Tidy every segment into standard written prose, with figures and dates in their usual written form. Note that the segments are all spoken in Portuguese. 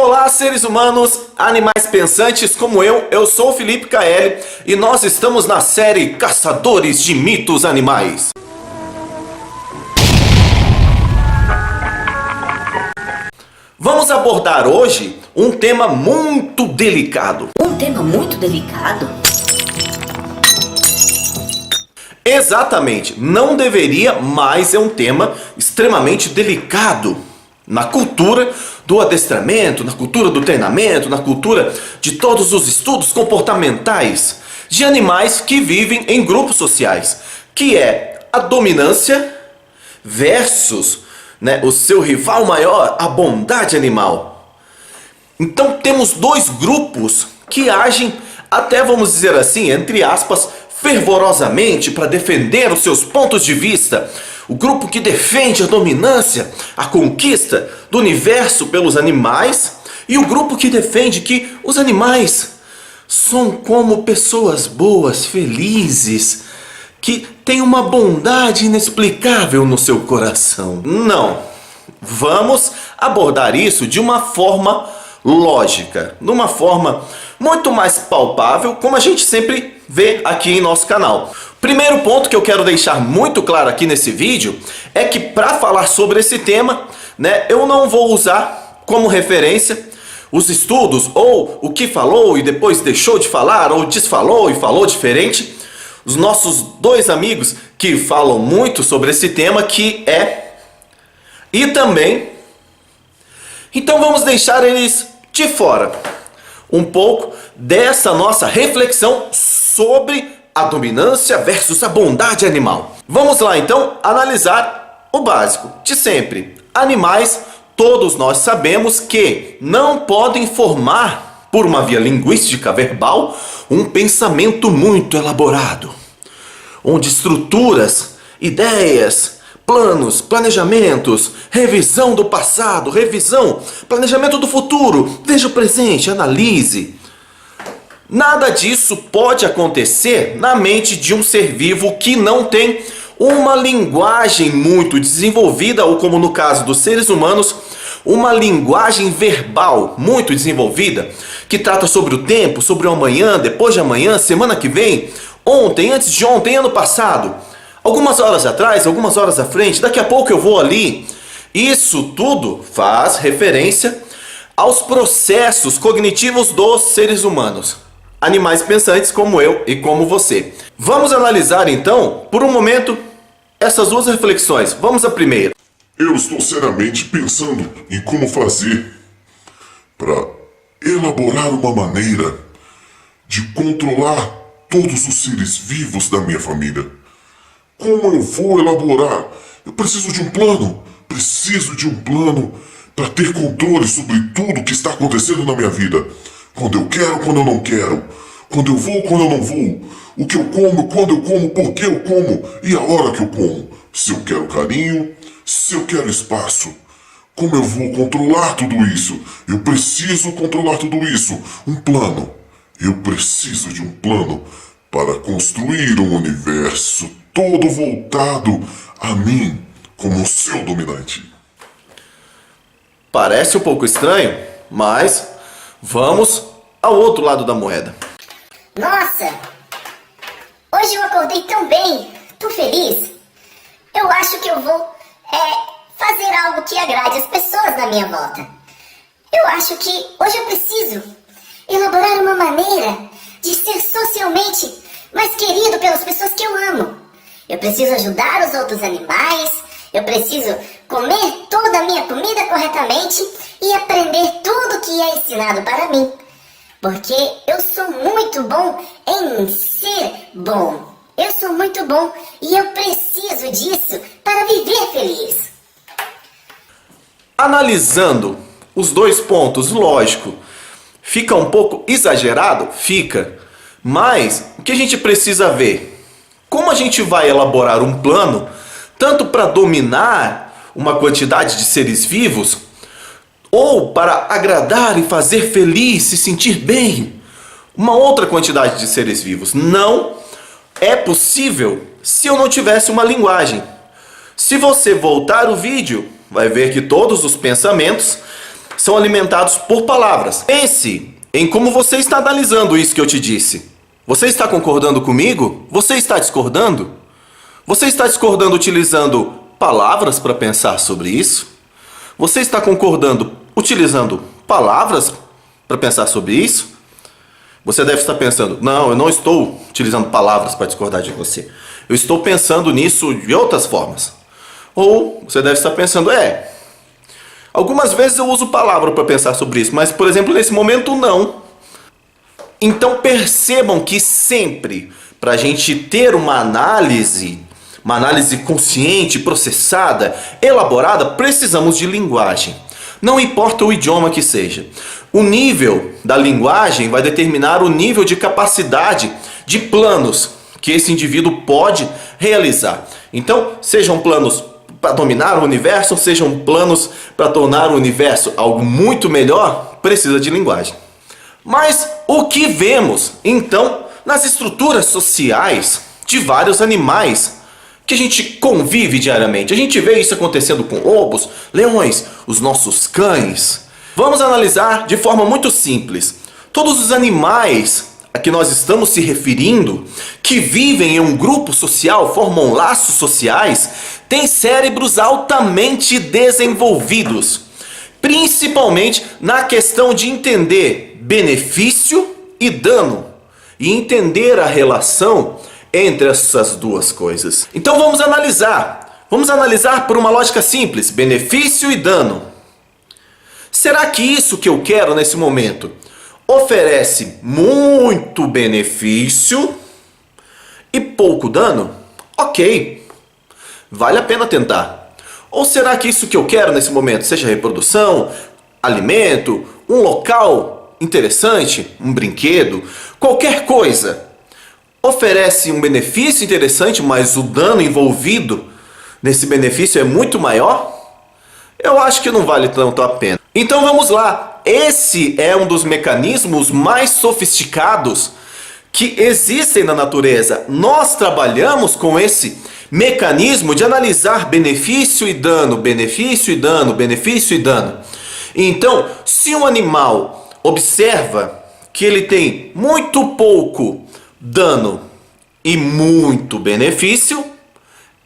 Olá, seres humanos, animais pensantes como eu sou o Felipe KL e nós estamos na série Caçadores de Mitos Animais. Vamos abordar hoje um tema muito delicado. Um tema muito delicado? Exatamente, não deveria, mas é um tema extremamente delicado na cultura do adestramento, na cultura do treinamento, na cultura de todos os estudos comportamentais de animais que vivem em grupos sociais, que é a dominância versus o seu rival maior, a bondade animal. Então temos dois grupos que agem até, vamos dizer assim, entre aspas, fervorosamente para defender os seus pontos de vista. O grupo que defende a dominância, a conquista do universo pelos animais, e o grupo que defende que os animais são como pessoas boas, felizes, que têm uma bondade inexplicável no seu coração. Não, vamos abordar isso de uma forma lógica, de uma forma muito mais palpável, como a gente sempre vê aqui em nosso canal. Primeiro ponto que eu quero deixar muito claro aqui nesse vídeo é que para falar sobre esse tema, eu não vou usar como referência os estudos ou o que falou e depois deixou de falar ou desfalou e falou diferente. Os nossos dois amigos que falam muito sobre esse tema e também. Então vamos deixar eles de fora um pouco dessa nossa reflexão sobre a dominância versus a bondade animal. Vamos lá então analisar o básico de sempre. Animais, todos nós sabemos que não podem formar, por uma via linguística verbal, um pensamento muito elaborado, onde estruturas, ideias, planos, planejamentos, revisão do passado, planejamento do futuro, veja o presente, analise. Nada disso pode acontecer na mente de um ser vivo que não tem uma linguagem muito desenvolvida, ou como no caso dos seres humanos, uma linguagem verbal muito desenvolvida, que trata sobre o tempo, sobre o amanhã, depois de amanhã, semana que vem, ontem, antes de ontem, ano passado, algumas horas atrás, algumas horas à frente, daqui a pouco eu vou ali. Isso tudo faz referência aos processos cognitivos dos seres humanos. Animais pensantes como eu e como você. Vamos analisar então, por um momento, essas duas reflexões. Vamos à primeira. Eu estou seriamente pensando em como fazer para elaborar uma maneira de controlar todos os seres vivos da minha família. Como eu vou elaborar? Eu preciso de um plano. Preciso de um plano para ter controle sobre tudo que está acontecendo na minha vida. Quando eu quero, quando eu não quero. Quando eu vou, quando eu não vou. O que eu como, quando eu como, por que eu como e a hora que eu como. Se eu quero carinho, se eu quero espaço. Como eu vou controlar tudo isso? Eu preciso controlar tudo isso. Um plano. Eu preciso de um plano para construir um universo todo voltado a mim como seu dominante. Parece um pouco estranho, mas vamos ao outro lado da moeda. Nossa! Hoje eu acordei tão bem, tão feliz. Eu acho que eu vou fazer algo que agrade as pessoas na minha volta. Eu acho que hoje eu preciso elaborar uma maneira de ser socialmente mais querido pelas pessoas que eu amo. Eu preciso ajudar os outros animais, eu preciso comer toda a minha comida corretamente e aprender tudo que é ensinado para mim. Porque eu sou muito bom em ser bom. Eu sou muito bom e eu preciso disso para viver feliz. Analisando os dois pontos, lógico, fica um pouco exagerado? Fica. Mas o que a gente precisa ver? Como a gente vai elaborar um plano, tanto para dominar uma quantidade de seres vivos, ou para agradar e fazer feliz, se sentir bem, uma outra quantidade de seres vivos. Não é possível se eu não tivesse uma linguagem. Se você voltar o vídeo, vai ver que todos os pensamentos são alimentados por palavras. Pense em como você está analisando isso que eu te disse. Você está concordando comigo? Você está discordando? Você está discordando utilizando palavras para pensar sobre isso? Você está concordando utilizando palavras para pensar sobre isso? Você deve estar pensando, não, eu não estou utilizando palavras para discordar de você. Eu estou pensando nisso de outras formas. Ou você deve estar pensando, algumas vezes eu uso palavra para pensar sobre isso, mas, por exemplo, nesse momento não. Então percebam que sempre, para a gente ter uma análise consciente, processada, elaborada, precisamos de linguagem. Não importa o idioma que seja. O nível da linguagem vai determinar o nível de capacidade de planos que esse indivíduo pode realizar. Então, sejam planos para dominar o universo, sejam planos para tornar o universo algo muito melhor, precisa de linguagem. Mas o que vemos, então, nas estruturas sociais de vários animais que a gente convive diariamente? A gente vê isso acontecendo com lobos, leões, os nossos cães. Vamos analisar de forma muito simples. Todos os animais a que nós estamos se referindo, que vivem em um grupo social, formam laços sociais, têm cérebros altamente desenvolvidos, principalmente na questão de entender benefício e dano, e entender a relação entre essas duas coisas. Então vamos analisar. Vamos analisar por uma lógica simples, benefício e dano. Será que isso que eu quero nesse momento oferece muito benefício e pouco dano? Ok, vale a pena tentar. Ou será que isso que eu quero nesse momento, seja reprodução, alimento, um local interessante, um brinquedo, qualquer coisa, oferece um benefício interessante, mas o dano envolvido nesse benefício é muito maior? Eu acho que não vale tanto a pena. Então vamos lá. Esse é um dos mecanismos mais sofisticados que existem na natureza. Nós trabalhamos com esse mecanismo de analisar benefício e dano, benefício e dano, benefício e dano. Então, se um animal observa que ele tem muito pouco dano e muito benefício,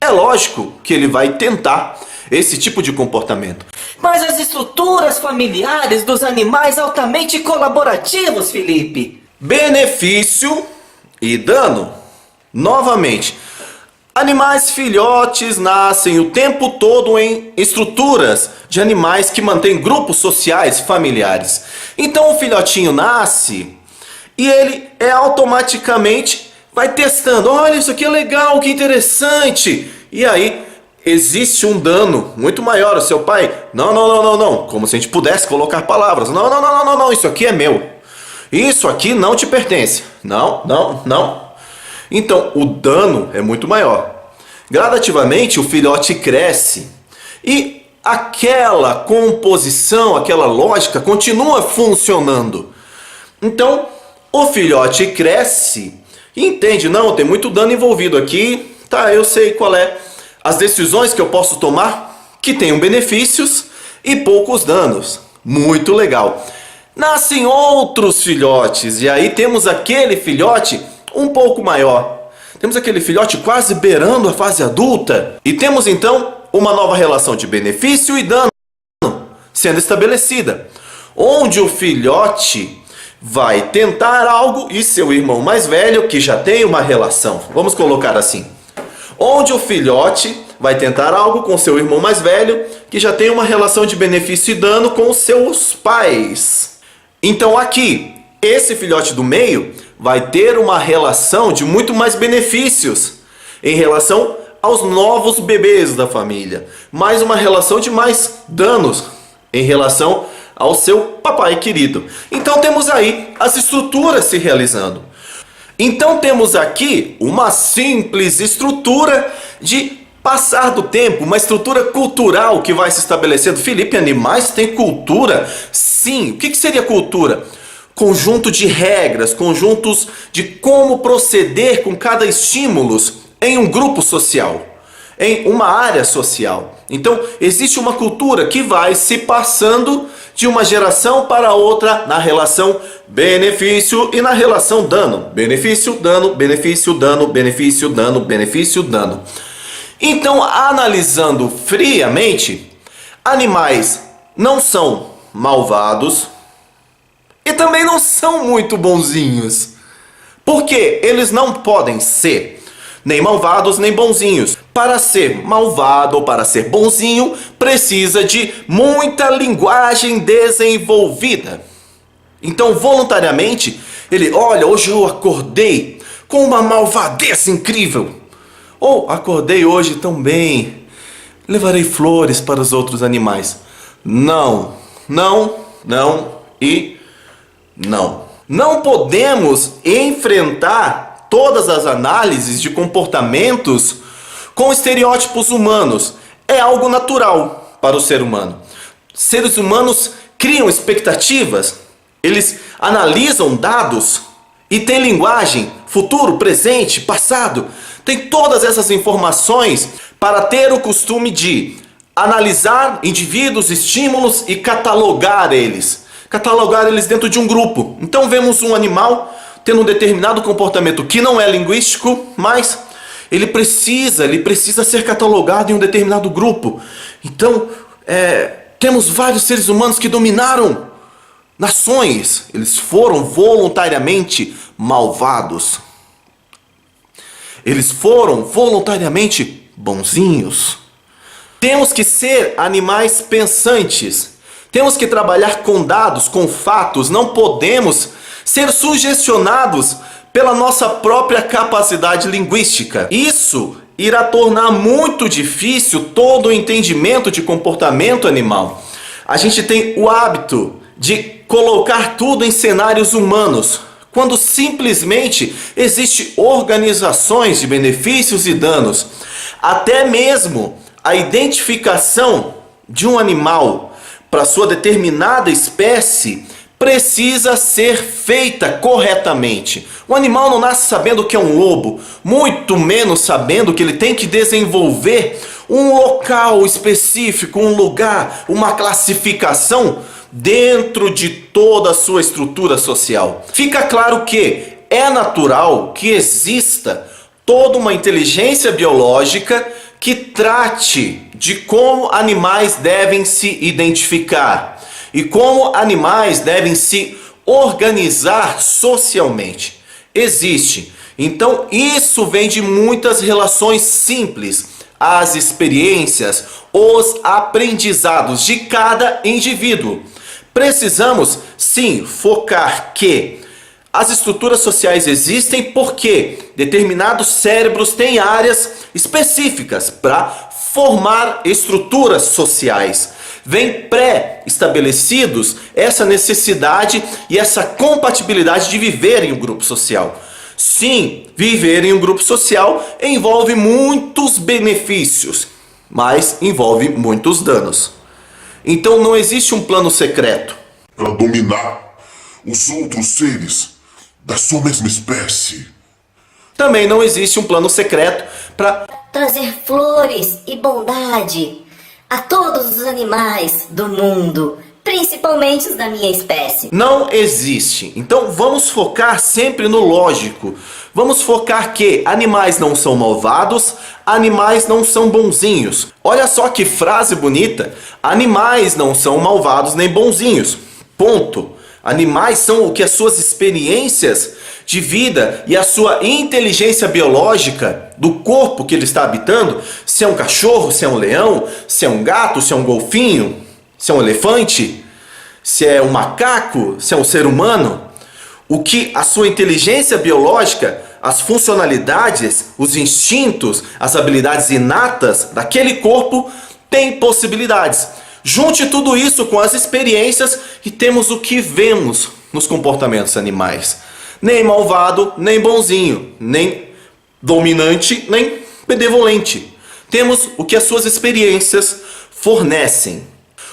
é lógico que ele vai tentar esse tipo de comportamento. Mas as estruturas familiares dos animais altamente colaborativos, Felipe. Benefício e dano. Novamente, animais filhotes nascem o tempo todo em estruturas de animais que mantêm grupos sociais familiares. Então o filhotinho nasce e ele automaticamente vai testando. Olha, isso aqui é legal, que interessante. E aí existe um dano muito maior. O seu pai, não. Como se a gente pudesse colocar palavras. Não, isso aqui é meu. Isso aqui não te pertence. Não. Então, o dano é muito maior. Gradativamente, o filhote cresce. E aquela composição, aquela lógica continua funcionando. Então, o filhote cresce e entende, não, tem muito dano envolvido aqui. Tá, eu sei qual é as decisões que eu posso tomar que tenham benefícios e poucos danos. Muito legal. Nascem outros filhotes e aí temos aquele filhote um pouco maior. Temos aquele filhote quase beirando a fase adulta. E temos então uma nova relação de benefício e dano sendo estabelecida, onde o filhote vai tentar algo e seu irmão mais velho, que já tem uma relação, vamos colocar assim, onde o filhote vai tentar algo com seu irmão mais velho, que já tem uma relação de benefício e dano com os seus pais. Então aqui, esse filhote do meio vai ter uma relação de muito mais benefícios em relação aos novos bebês da família, mais uma relação de mais danos em relação ao seu papai querido. Então temos aí as estruturas se realizando. Então temos aqui uma simples estrutura de passar do tempo, uma estrutura cultural que vai se estabelecendo. Felipe, animais têm cultura? Sim. O que seria cultura? Conjunto de regras, conjuntos de como proceder com cada estímulo em um grupo social, em uma área social. Então existe uma cultura que vai se passando de uma geração para outra na relação benefício e na relação dano. Benefício, dano, benefício, dano, benefício, dano, benefício, dano. Então, analisando friamente, animais não são malvados e também não são muito bonzinhos. Porque eles não podem ser nem malvados nem bonzinhos. Para ser malvado ou para ser bonzinho, precisa de muita linguagem desenvolvida. Então, voluntariamente, ele, olha, hoje eu acordei com uma malvadez incrível. Ou acordei hoje tão bem, levarei flores para os outros animais. Não, não, não e não. Não podemos enfrentar todas as análises de comportamentos com estereótipos humanos. É algo natural para o ser humano. Seres humanos criam expectativas, eles analisam dados e têm linguagem, futuro, presente, passado. Tem todas essas informações para ter o costume de analisar indivíduos, estímulos e catalogar eles. Catalogar eles dentro de um grupo. Então vemos um animal tendo um determinado comportamento que não é linguístico, mas ele precisa ser catalogado em um determinado grupo. Então, temos vários seres humanos que dominaram nações. Eles foram voluntariamente malvados. Eles foram voluntariamente bonzinhos. Temos que ser animais pensantes. Temos que trabalhar com dados, com fatos. Não podemos ser sugestionados pela nossa própria capacidade linguística. Isso irá tornar muito difícil todo o entendimento de comportamento animal. A gente tem o hábito de colocar tudo em cenários humanos, quando simplesmente existe organizações de benefícios e danos. Até mesmo a identificação de um animal para sua determinada espécie precisa ser feita corretamente. O animal não nasce sabendo que é um lobo, muito menos sabendo que ele tem que desenvolver um local específico, um lugar, uma classificação dentro de toda a sua estrutura social. Fica claro que é natural que exista toda uma inteligência biológica que trate de como animais devem se identificar e como animais devem se organizar socialmente. Existe. Então isso vem de muitas relações simples, as experiências, os aprendizados de cada indivíduo. Precisamos sim focar que as estruturas sociais existem porque determinados cérebros têm áreas específicas para formar estruturas sociais. Vem pré-estabelecidos essa necessidade e essa compatibilidade de viver em um grupo social. Sim, viver em um grupo social envolve muitos benefícios, mas envolve muitos danos. Então não existe um plano secreto para dominar os outros seres da sua mesma espécie. Também não existe um plano secreto para trazer flores e bondade a todos os animais do mundo, principalmente os da minha espécie. Não existe. Então vamos focar sempre no lógico. Vamos focar que animais não são malvados, animais não são bonzinhos. Olha só que frase bonita. Animais não são malvados nem bonzinhos. Ponto. Animais são o que as suas experiências de vida e a sua inteligência biológica do corpo que ele está habitando, se é um cachorro, se é um leão, se é um gato, se é um golfinho, se é um elefante, se é um macaco, se é um ser humano, o que a sua inteligência biológica, as funcionalidades, os instintos, as habilidades inatas daquele corpo tem possibilidades. Junte tudo isso com as experiências e temos o que vemos nos comportamentos animais. Nem malvado, nem bonzinho, nem dominante, nem benevolente. Temos o que as suas experiências fornecem.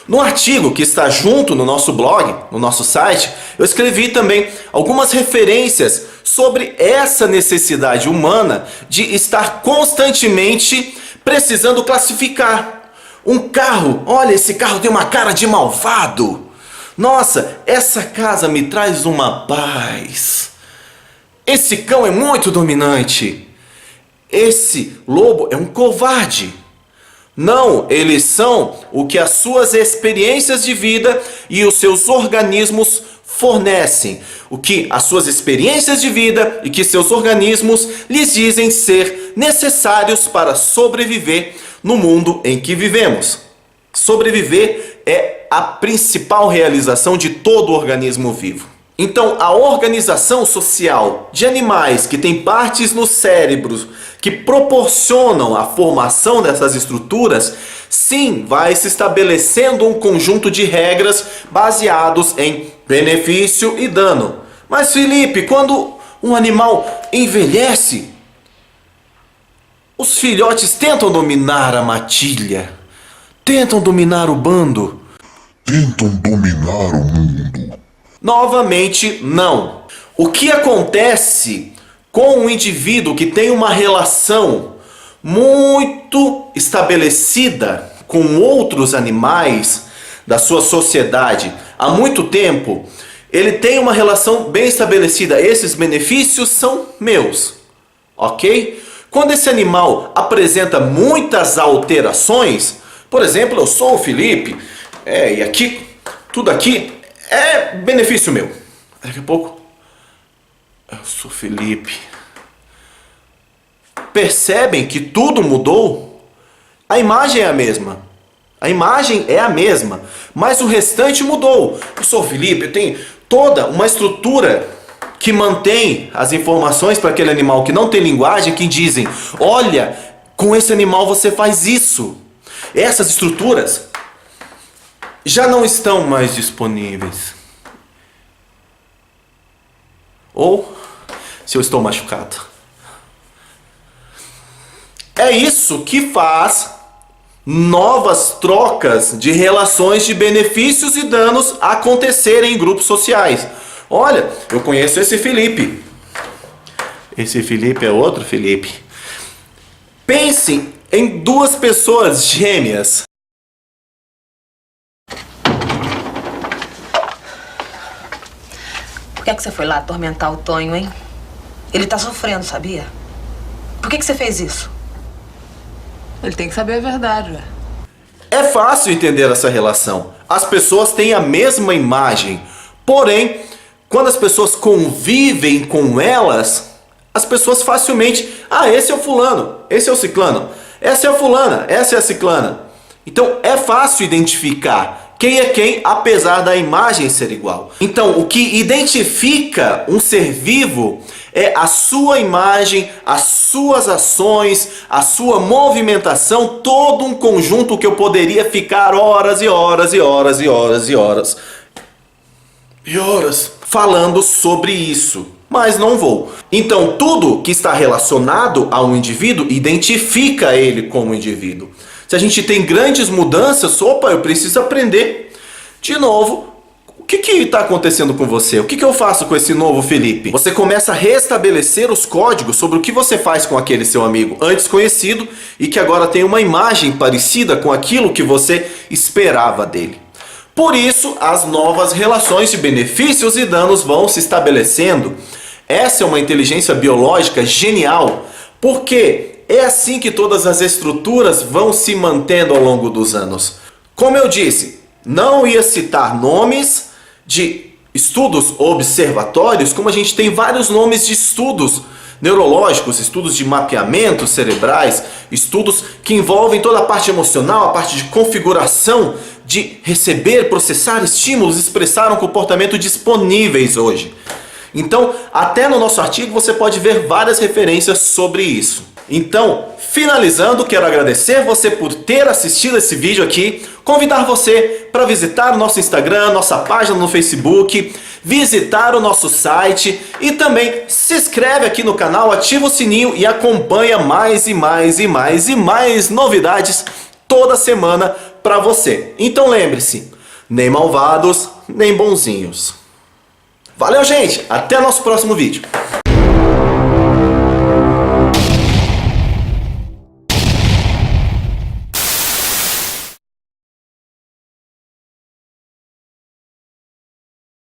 No artigo que está junto no nosso blog, no nosso site, eu escrevi também algumas referências sobre essa necessidade humana de estar constantemente precisando classificar. Um carro, olha, esse carro tem uma cara de malvado. Nossa, essa casa me traz uma paz. Esse cão é muito dominante. Esse lobo é um covarde. Não, eles são o que as suas experiências de vida e os seus organismos fornecem. O que as suas experiências de vida e que seus organismos lhes dizem ser necessários para sobreviver no mundo em que vivemos. Sobreviver é a principal realização de todo organismo vivo. Então, a organização social de animais que têm partes no cérebro que proporcionam a formação dessas estruturas, sim, vai se estabelecendo um conjunto de regras baseados em benefício e dano. Mas, Felipe, quando um animal envelhece, os filhotes tentam dominar a matilha, tentam dominar o bando. Tentam dominar o mundo. Novamente, não. O que acontece com um indivíduo que tem uma relação muito estabelecida com outros animais da sua sociedade há muito tempo, ele tem uma relação bem estabelecida. Esses benefícios são meus, ok? Quando esse animal apresenta muitas alterações, por exemplo, eu sou o Felipe, e aqui, tudo aqui é benefício meu. Daqui a pouco, eu sou Felipe. Percebem que tudo mudou? A imagem é a mesma. A imagem é a mesma, mas o restante mudou. Eu sou Felipe, eu tenho toda uma estrutura que mantém as informações para aquele animal que não tem linguagem, que dizem, olha, com esse animal você faz isso. Essas estruturas já não estão mais disponíveis. Ou se eu estou machucado. É isso que faz novas trocas de relações de benefícios e danos acontecerem em grupos sociais. Olha, eu conheço esse Felipe. Esse Felipe é outro Felipe. Pensem em duas pessoas gêmeas. Por que você foi lá atormentar o Tonho, hein? Ele tá sofrendo, sabia? Por que você fez isso? Ele tem que saber a verdade, ué. É fácil entender essa relação. As pessoas têm a mesma imagem. Porém, quando as pessoas convivem com elas, as pessoas facilmente... esse é o fulano, esse é o ciclano. Essa é a fulana, essa é a ciclana. Então, é fácil identificar quem é quem, apesar da imagem ser igual. Então, o que identifica um ser vivo é a sua imagem, as suas ações, a sua movimentação, todo um conjunto que eu poderia ficar horas e horas e horas e horas e horas e horas falando sobre isso. Mas não vou. Então, tudo que está relacionado a um indivíduo identifica ele como indivíduo. Se a gente tem grandes mudanças, eu preciso aprender de novo. O que está acontecendo com você? O que eu faço com esse novo Felipe? Você começa a restabelecer os códigos sobre o que você faz com aquele seu amigo antes conhecido e que agora tem uma imagem parecida com aquilo que você esperava dele. Por isso, as novas relações de benefícios e danos vão se estabelecendo. Essa é uma inteligência biológica genial, porque é assim que todas as estruturas vão se mantendo ao longo dos anos. Como eu disse, não ia citar nomes de estudos observatórios, como a gente tem vários nomes de estudos neurológicos, estudos de mapeamentos cerebrais, estudos que envolvem toda a parte emocional, a parte de configuração, de receber, processar estímulos, expressar um comportamento disponíveis hoje. Então, até no nosso artigo você pode ver várias referências sobre isso. Então, finalizando, quero agradecer você por ter assistido esse vídeo aqui, convidar você para visitar o nosso Instagram, nossa página no Facebook, visitar o nosso site e também se inscreve aqui no canal, ativa o sininho e acompanha mais e mais e mais e mais novidades toda semana para você. Então lembre-se, nem malvados, nem bonzinhos. Valeu, gente! Até nosso próximo vídeo.